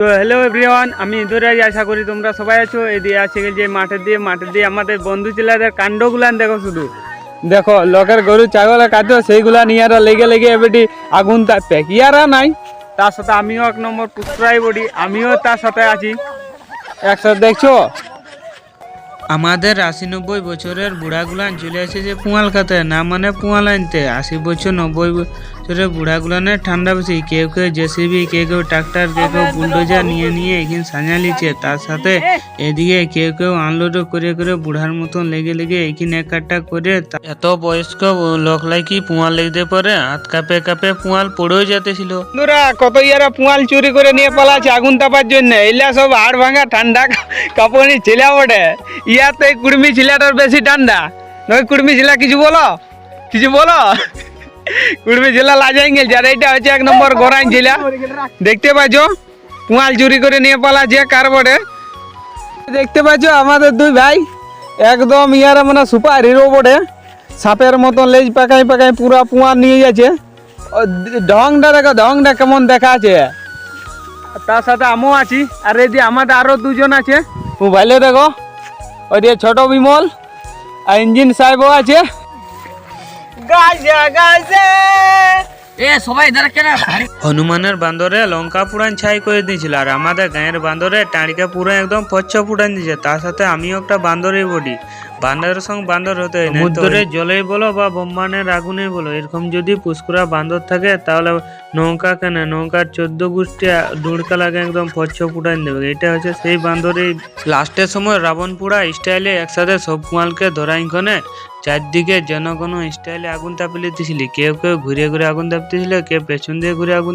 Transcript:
তো hello everyone, আমি ইঁদুরাজ। আশা করি তোমরা সবাই আছো। এদিকে আছে যে মাঠে দিয়ে আমাদের বন্ধু ছেলেদের কাণ্ডগুলান দেখো। শুধু দেখো, লোকের গরু ছাগল কাটো সেইগুলা নিয়ে লেগে লেগে এবারে আগুন তাপে ইয়ারা নাই। তার সাথে আমিও 1 নম্বর পুষ্করাই বডি, আমিও তার সাথে আছি একসাথে। দেখছো আমাদের 80-90 বছরের বুড়াগুলান চলে এসেছে পুয়াল খাতে, না মানে পুয়াল আনতে। 80 বছর 90 বছরের বুড়াগুলানের ঠান্ডা বেশি। কেউ কেউ জেসিবি, কেউ কেউ ট্রাক্টর, কেউ কেউ বুলডোজার নিয়ে এখানে সাজা লিছে। তার সাথে এদিকে কেউ কেউ আনলোড করে করে বুড়ার মতন লেগে লেগে এখানে একটা করে। এত বয়স্ক লোক লাইকি পুয়াল লেগতে পারে, হাত কাঁপে কাঁপে পুয়াল পড়েও যেতেছিল। বন্ধুরা, কত ইয়ারা পুয়াল চুরি করে নিয়ে পালাচ্ছে আগুন তাপার জন্য। এলা সব হাড় ভাঙা ঠান্ডা কাপড়ি ছেলে বটে। ইয়াতে কুড়মি ছেলেটার বেশি ঠান্ডা নয়। কুড়মি ছেলে কিছু বলো কুড়মি ছেলে লাজাই গেছে। আর এইটা হচ্ছে 1 নম্বর গরাইন ছেলে। দেখতে পাচ্ছ পুয়াল চুরি করে নিয়ে পালাচ্ছে কার বটে। দেখতে পাচ্ছ আমাদের 2 ভাই একদম ইয়ারা মানে সুপার হিরো বটে। সাপের মতন লেজ পাকাই পাকাই পুরা পুয়াল নিয়ে যাচ্ছে। ঢংটা দেখো, ঢংটা কেমন দেখা আছে। তার সাথে আমিও আছি। আর এই যে আমাদের আরো 2 জন আছে। মোবাইলে দেখো, ওই যে ছোট বিমল আর ইঞ্জিন সাহেবও আছে। হনুমানের বান্দরে লঙ্কা পুরান ছাই করে দিয়েছিল, আর আমাদের গাঁয়ের বান্দরে টাঁড়িকে পুরো একদম পচ্ছ পুরান দিয়েছে। তার সাথে আমিও একটা বান্দরই বডি। বান্দরের সঙ্গে বান্দর হতে হয়, সমুদ্রের জলেই বলো বা ব্রহ্মাণ্ডের আগুনে বলো, এরকম যদি পুষ্করা বান্দর থাকে তাহলে নৌকা কেন, নৌকার 14 গোষ্ঠী ডুড়কা লাগে একদম পচ্ছ পুটান দেবে। এটা হচ্ছে সেই বান্দরই। লাস্টের সময় রাবণ পুরা স্টাইলে একসাথে সব কুয়ালকে ধরাই খনে চারদিকে যেন কোনো স্টাইলে আগুন তাপিয়ে দিয়েছিল। কেউ কেউ ঘুরে ঘুরে আগুন তাপতেছিল, কেউ পেছন দিয়ে ঘুরে আগুন